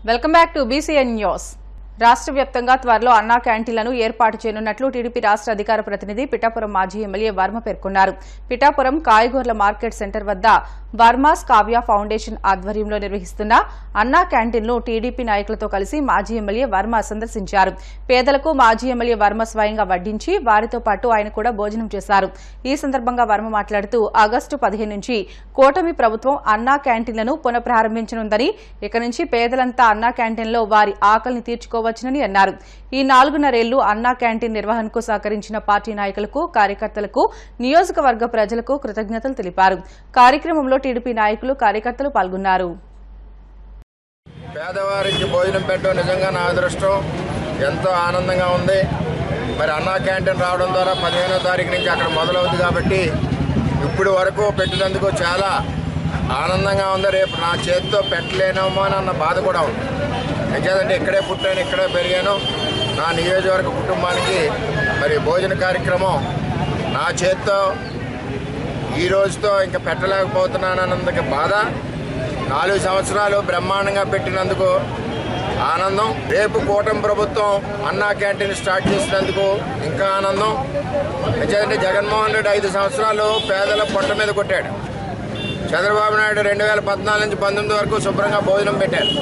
Welcome back to BCN news. రాష్ట్ర వ్యాప్తంగా త్వరలో అన్నా క్యాంటీన్లను ఏర్పాటు చేయనున్నట్లు టీడీపీ రాష్ట్ర అధికార ప్రతినిధి పిఠాపురం మాజీ ఎమ్మెల్యే వర్మ పేర్కొన్నారు. పిఠాపురం కాయగూరల మార్కెట్ సెంటర్ వద్ద వర్మాస్ కావ్య ఫౌండేషన్ ఆధ్వర్యంలో నిర్వహిస్తున్న అన్నా క్యాంటీన్ను టీడీపీ నాయకులతో కలిసి మాజీ ఎమ్మెల్యే వర్మ సందర్శించారు. పేదలకు మాజీ ఎమ్మెల్యే వర్మ స్వయంగా వడ్డించి వారితో పాటు ఆయన కూడా భోజనం చేశారు. ఈ సందర్భంగా వర్మ మాట్లాడుతూ ఆగస్టు 15 నుంచి కూటమి ప్రభుత్వం అన్నా క్యాంటీన్లను పునఃప్రారంభించనుందని, ఇక నుంచి పేదలంతా అన్నా క్యాంటీన్లో వారి ఆకలిని తీర్చుకోవచ్చునని అన్నారు. ఈ 4.5 ఏళ్లు అన్నా క్యాంటీన్ నిర్వహణకు సహకరించిన పార్టీ నాయకులకు, కార్యకర్తలకు, నియోజకవర్గ ప్రజలకు కృతజ్ఞతలు తెలిపారు. కార్యక్రమంలో టీడీపీ నాయకులు, కార్యకర్తలు పాల్గొన్నారు. పేదవారికి భోజనం పెట్టడం నిజంగా నా అదృష్టం, ఎంతో ఆనందంగా ఉంది. మరి అన్నా క్యాంటీన్ రావడం ద్వారా 15వ తారీఖు నుంచి అక్కడ మొదలవుతుంది కాబట్టి ఇప్పుడు వరకు పెట్టినందుకు చాలా ఆనందంగా ఉంది. రేపు నా చేతితో పెట్టలేనేమో అన్న బాధ కూడా ఉంది. ఎందుకంటే ఇక్కడే పుట్టాను, ఇక్కడే పెరిగాను. నా నియోజకవర్గ కుటుంబానికి మరి భోజన కార్యక్రమం నా చేతితో ఈ రోజుతో ఇంకా పెట్టలేకపోతున్నానన్నందుకు బాధ. 4 సంవత్సరాలు బ్రహ్మాండంగా పెట్టినందుకు ఆనందం. రేపు కూటమి ప్రభుత్వం అన్నా క్యాంటీన్ స్టార్ట్ చేసినందుకు ఇంకా ఆనందం. ఎందుకంటే జగన్మోహన్ రెడ్డి 5 సంవత్సరాలు పేదల పొట్ట మీద కొట్టాడు. చంద్రబాబు నాయుడు 2014 నుంచి 19 వరకు శుభ్రంగా భోజనం పెట్టారు.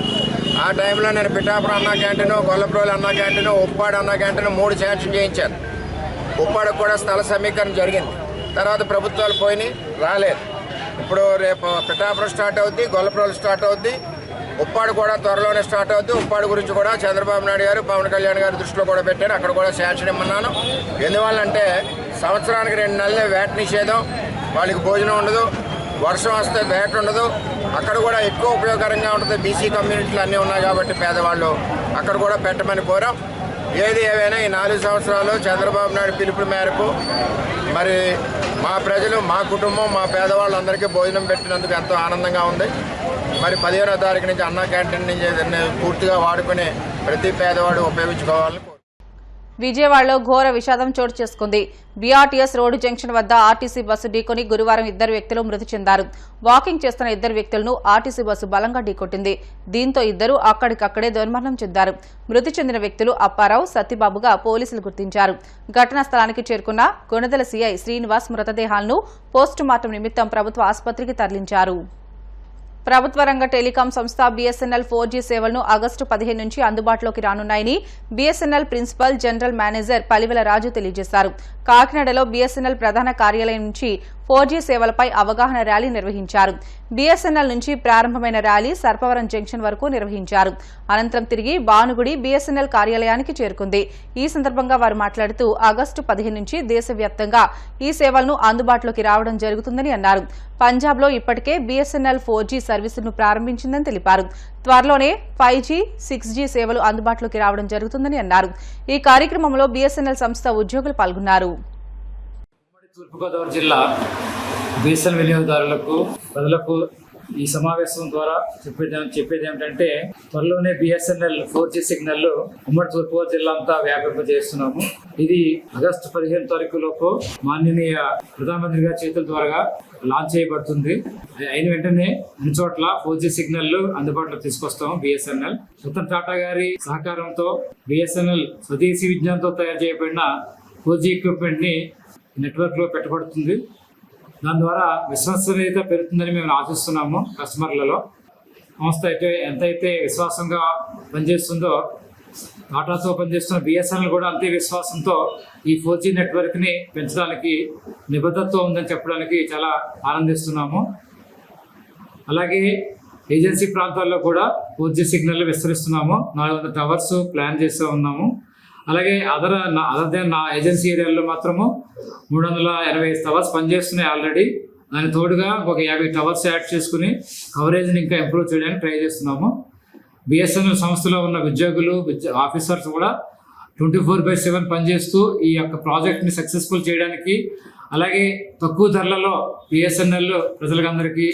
ఆ టైంలో నేను పిఠాపురం అన్నా క్యాంటీను, గొల్లప్రోలు అన్నా క్యాంటీను, ఉప్పాడు అన్నా క్యాంటీను 3 శాంక్షన్ చేయించాను. ఉప్పాడుకు కూడా స్థల సమీకరణ జరిగింది. తర్వాత ప్రభుత్వాలు పోయినాయి, రాలేదు. ఇప్పుడు రేపు పిఠాపురం స్టార్ట్ అవుద్ది, గొల్లప్రోలు స్టార్ట్ అవుద్ది, ఉప్పాడు కూడా త్వరలోనే స్టార్ట్ అవుద్ది. ఉప్పాడు గురించి కూడా చంద్రబాబు నాయుడు గారు, పవన్ కళ్యాణ్ గారు దృష్టిలో కూడా పెట్టారు. అక్కడ కూడా శాంక్షన్ ఇమ్మన్నాను. ఎందువల్లంటే సంవత్సరానికి 2 నెలలే వ్యాట్ నిషేధం, వాళ్ళకి భోజనం ఉండదు, వర్షం వస్తే వ్యాట్ ఉండదు. అక్కడ కూడా ఎక్కువ ఉపయోగకరంగా ఉంటుంది. బీసీ కమ్యూనిటీలు అన్నీ ఉన్నాయి కాబట్టి పేదవాళ్ళు అక్కడ కూడా పెట్టమని కోరాం. ఏది ఏవైనా ఈ 4 సంవత్సరాలు చంద్రబాబు నాయుడు పిలుపు మేరకు మరి మా ప్రజలు, మా కుటుంబం, మా పేదవాళ్ళందరికీ భోజనం పెట్టినందుకు ఎంతో ఆనందంగా ఉంది. మరి 15వ తారీఖు నుంచి అన్నా క్యాంటీన్ నుంచి పూర్తిగా వాడుకుని ప్రతి పేదవాడు ఉపయోగించుకోవాలని. విజయవాడలో ఘోర విషాదం చోటు చేసుకుంది. బీఆర్టీఎస్ రోడ్డు జంక్షన్ వద్ద ఆర్టీసీ బస్సు ఢీకొని గురువారం 2 వ్యక్తులు మృతి చెందారు. వాకింగ్ చేస్తున్న 2 వ్యక్తులను ఆర్టీసీ బస్సు బలంగా ఢీకొట్టింది. దీంతో ఇద్దరు అక్కడికక్కడే దుర్మరణం చెందారు. మృతి చెందిన వ్యక్తులు అప్పారావు, సత్యబాబుగా పోలీసులు గుర్తించారు. ఘటనా స్థలానికి చేరుకున్న కొణిదెల సీఐ శ్రీనివాస్ మృతదేహాలను పోస్టుమార్టం నిమిత్తం ప్రభుత్వ ఆసుపత్రికి తరలించారు. ప్రభుత్వ రంగ టెలికాం సంస్థ బీఎస్ఎన్ఎల్ 4G సేవలను ఆగస్టు 15 నుంచి అందుబాటులోకి రానున్నాయని BSNL principal general manager Palivela Raju తెలియజేశారు. కాకినాడలో బీఎస్ఎన్ఎల్ ప్రధాన కార్యాలయం నుంచి 4G సేవలపై అవగాహన ర్యాలీ నిర్వహించారు. బీఎస్ఎన్ఎల్ నుంచి ప్రారంభమైన ర్యాలీ సర్పవరం జంక్షన్ వరకు నిర్వహించారు. అనంతరం తిరిగి భానుగుడి బీఎస్ఎన్ఎల్ కార్యాలయానికి చేరుకుంది. ఈ సందర్భంగా వారు మాట్లాడుతూ ఆగస్టు 15 నుంచి దేశవ్యాప్తంగా ఈ సేవలను అందుబాటులోకి రావడం జరుగుతుందని అన్నారు. పంజాబ్లో ఇప్పటికే బీఎస్ఎన్ఎల్ 4G సర్వీసులను ప్రారంభించిందని తెలిపారు. త్వరలోనే 5G, 6G సేవలు అందుబాటులోకి రావడం జరుగుతుందని అన్నారు. ఈ కార్యక్రమంలో బీఎస్ఎన్ఎల్ సంస్థ ఉద్యోగులు పాల్గొన్నారు. తూర్పుగోదావరి జిల్లా బీఎస్ఎన్ఎల్ వినియోగదారులకు, ప్రజలకు ఈ సమావేశం ద్వారా చెప్పేది ఏమిటంటే త్వరలోనే బీఎస్ఎన్ఎల్ 4G సిగ్నల్ ఉమ్మడి తూర్పుగోదావరి జిల్లా అంతా వ్యాపింపజేస్తున్నాము. ఇది ఆగస్టు 15 తారీఖు లోపు మాననీయ ప్రధానమంత్రి గారి చేతుల ద్వారా లాంచ్ చేయబడుతుంది. అయిన వెంటనే అన్ని చోట్ల 4G సిగ్నల్ అందుబాటులో తీసుకొస్తాము. బీఎస్ఎన్ఎల్ రతన్ టాటా గారి సహకారంతో బీఎస్ఎన్ఎల్ స్వదేశీ విజ్ఞానంతో తయారు చేయబడిన 4G ఎక్విప్మెంట్ ని నెట్వర్క్ లో పెట్టబడుతుంది. దాని ద్వారా విశ్వసనీయత పెరుగుతుందని మేము ఆశిస్తున్నాము. కస్టమర్లలో సంస్థ అయితే ఎంతైతే విశ్వాసంగా పనిచేస్తుందో టాటాతో పనిచేస్తున్న బీఎస్ఎన్ఎల్ కూడా అంతే విశ్వాసంతో ఈ 4G నెట్వర్క్ ని పెంచడానికి నిబద్ధతతో ఉందని చెప్పడానికి చాలా ఆనందిస్తున్నాము. అలాగే ఏజెన్సీ ప్రాంతాల్లో కూడా 4G సిగ్నల్ విస్తరిస్తున్నాము. 400 టవర్స్ ప్లాన్ చేస్తూ ఉన్నాము. అలాగే అదర్ దెన్ నా ఏజెన్సీ ఏరియాలో మాత్రము 380 టవర్స్ పనిచేస్తున్నాయి ఆల్రెడీ. దాని తోడుగా ఒక 50 టవర్స్ యాడ్ చేసుకుని కవరేజ్ని ఇంకా ఇంప్రూవ్ చేయడానికి ట్రై చేస్తున్నాము. బీఎస్ఎన్ఎల్ సంస్థలో ఉన్న ఉద్యోగులు, ఆఫీసర్స్ కూడా 24/7 పనిచేస్తూ ఈ యొక్క ప్రాజెక్ట్ని సక్సెస్ఫుల్ చేయడానికి, అలాగే తక్కువ ధరలలో బీఎస్ఎన్ఎల్ ప్రజలందరికీ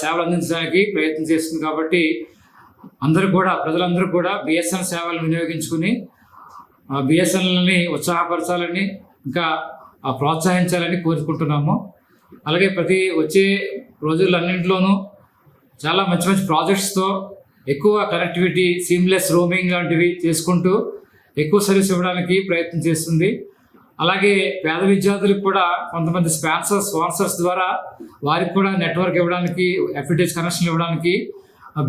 సేవలు అందించడానికి ప్రయత్నం చేస్తుంది. కాబట్టి ప్రజలందరూ కూడా బీఎస్ఎన్ఎల్ సేవలు వినియోగించుకుని బీఎస్ఎన్ఎల్ని ఉత్సాహపరచాలని, ఇంకా ప్రోత్సహించాలని కోరుకుంటున్నాము. అలాగే వచ్చే రోజులన్నింటిలోనూ చాలా మంచి మంచి ప్రాజెక్ట్స్తో ఎక్కువ కనెక్టివిటీ, సీమ్లెస్ రోమింగ్ లాంటివి చేసుకుంటూ ఎక్కువ సర్వీస్ ఇవ్వడానికి ప్రయత్నం చేస్తుంది. అలాగే పేద విద్యార్థులకు కూడా కొంతమంది స్పాన్సర్స్ ద్వారా వారికి కూడా నెట్వర్క్ ఇవ్వడానికి, ఎఫ్టిహెచ్ కనెక్షన్ ఇవ్వడానికి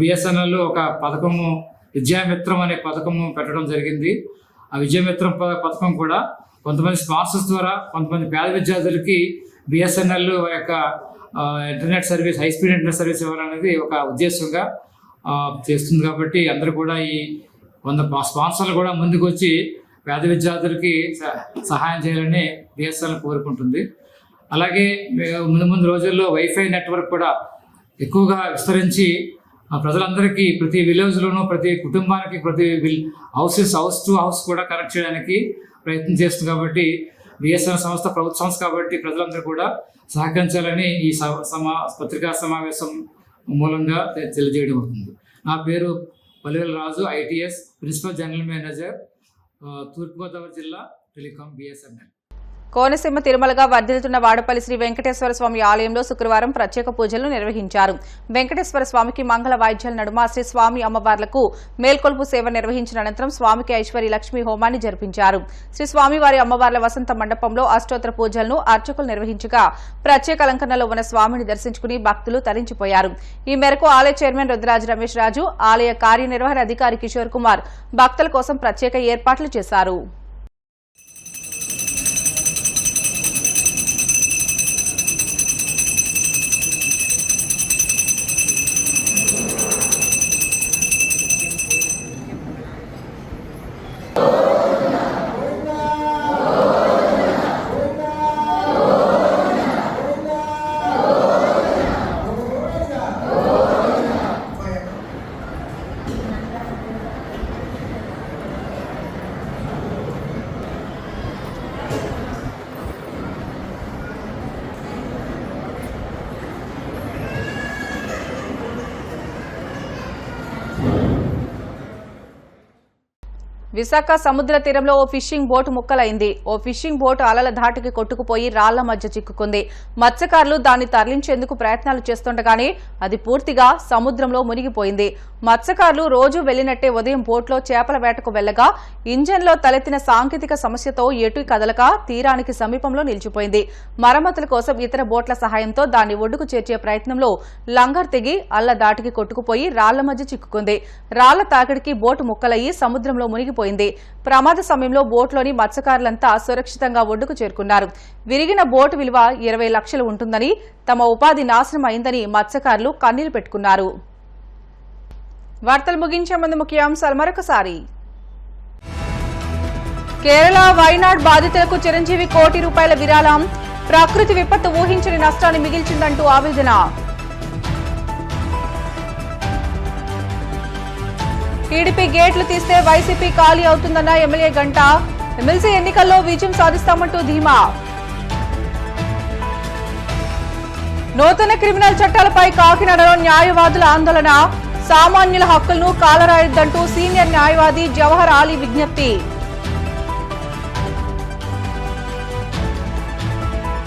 బిఎస్ఎన్ఎల్ ఒక పథకము, విద్యామిత్రం అనే పథకము పెట్టడం జరిగింది. ఆ విద్యామిత్రం పథకం కూడా కొంతమంది స్పాన్సర్స్ ద్వారా కొంతమంది పేద విద్యార్థులకి బిఎస్ఎన్ఎల్ యొక్క internet service, high speed internet service ఇవ్వాలనేది ఒక ఉద్దేశంగా చేస్తుంది. కాబట్టి అందరూ కూడా ఈ 100 స్పాన్సర్లు కూడా ముందుకు వచ్చి పేద విద్యార్థులకి సహాయం చేయాలని బిఎస్ఎన్ఎల్ కోరుకుంటుంది. అలాగే ముందు రోజుల్లో వైఫై నెట్వర్క్ కూడా ఎక్కువగా విస్తరించి ప్రజలందరికీ ప్రతి విలేజ్లోనూ, ప్రతి కుటుంబానికి, ప్రతి హౌస్ టు హౌస్ కూడా కనెక్ట్ చేయడానికి ప్రయత్నం చేస్తుంది. కాబట్టి బిఎస్ఎన్ఎల్ సంస్థ ప్రభుత్వ సంస్థ కాబట్టి ప్రజలందరూ కూడా సహకరించాలని ఈ పత్రికా సమావేశం మూలంగా తెలియజేయడం అవుతుంది. నా పేరు పల్లెల రాజు, ఐటీఎస్ ప్రిన్సిపల్ జనరల్ మేనేజర్, తూర్పుగోదావరి జిల్లా టెలికాం బిఎస్ఎన్ఎల్. కోనసీమ తిరుమలగా వర్ధిల్లుతున్న వాడపల్లి శ్రీ వెంకటేశ్వర స్వామి ఆలయంలో శుక్రవారం ప్రత్యేక పూజలు నిర్వహించారు. వెంకటేశ్వర స్వామికి మంగళ వాయిద్యాల నడుమ శ్రీ స్వామి అమ్మవార్లకు మేల్కొల్పు సేవ నిర్వహించిన అనంతరం స్వామికి ఐశ్వర్య లక్ష్మీ హోమాన్ని జరిపించారు. శ్రీ స్వామివారి అమ్మవార్ల వసంత మండపంలో అష్టోత్తర పూజలను అర్చకులు నిర్వహించగా ప్రత్యేక అలంకరణలో ఉన్న స్వామిని దర్శించుకుని భక్తులు తరించిపోయారు. ఈ మేరకు ఆలయ చైర్మన్ రుద్రరాజు రమేష్ రాజు, ఆలయ కార్యనిర్వహణ అధికారి కిషోర్ కుమార్ భక్తుల కోసం ప్రత్యేక ఏర్పాట్లు చేశారు. విశాఖ సముద్ర తీరంలో ఓ ఫిషింగ్ బోటు ముక్కలైంది. ఓ ఫిషింగ్ బోటు అలల ధాటికి కొట్టుకుపోయి రాళ్ల మధ్య చిక్కుకుంది. మత్స్యకారులు దాన్ని తరలించేందుకు ప్రయత్నాలు చేస్తుండగానే అది పూర్తిగా సముద్రంలో మునిగిపోయింది. మత్స్యకారులు రోజు వెళ్లినట్టే ఉదయం బోట్లో చేపల వేటకు వెళ్లగా ఇంజన్లో తలెత్తిన సాంకేతిక సమస్యతో ఎటు కదలక తీరానికి సమీపంలో నిలిచిపోయింది. మరమ్మతుల కోసం ఇతర బోట్ల సహాయంతో దాన్ని ఒడ్డుకు చేర్చే ప్రయత్నంలో లంగర్ తెగి అల్ల దాటికి కొట్టుకుపోయి రాళ్ల మధ్య చిక్కుకుంది. రాళ్ల తాకిడికి బోటు ముక్కలయ్యి సముద్రంలో మునిగిపోయింది. ప్రమాద సమయంలో బోట్లోని మత్స్యకారులంతా సురక్షితంగా ఒడ్డుకు చేరుకున్నారు. విరిగిన బోటు విలువ 20 లక్షలు ఉంటుందని, తమ ఉపాధి నాశనం అయిందని మత్స్యకారులు కన్నీళ్లు పెట్టుకున్నారు. వార్తలు ముగించే ముందు ముఖ్యాంశాలు మరొకసారి. కేరళ వైనాడ్ బాధితులకు చిరంజీవి ₹1 కోటి విరాళం. ప్రకృతి విపత్తు ఊహించని నష్టాన్ని మిగిల్చిందంటూ ఆవేదన. టీడీపీ గేట్లు తీస్తే వైసీపీ ఖాళీ అవుతుందన్న ఎమ్మెల్యే గంట. ఎమ్మెల్సీ ఎన్నికల్లో విజయం సాధిస్తామంటూ ధీమా. నూతన క్రిమినల్ చట్టాలపై కాకినాడలో న్యాయవాదుల ఆందోళన. సామాన్యుల హక్కులను కాలరాయొద్దంటూ సీనియర్ న్యాయవాది జవహర్ ఆలీ విజ్ఞప్తి.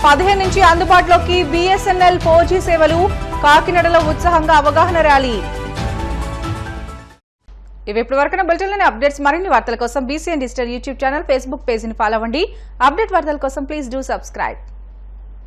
15 నుంచి అందుబాటులోకి బిఎస్ఎన్ఎల్ 4G సేవలు. కాకినాడలో ఉత్సాహంగా అవగాహన ర్యాలీ. ఇవి ఇప్పటి వరకు బులెటిన్లోని అప్డేట్స్. మరిన్ని వార్తల కోసం BCN digital YouTube channel, Facebook పేజీని ఫాలో అవ్వండి. అప్డేట్ వార్తల కోసం ప్లీజ్ డూ సబ్స్క్రైబ్.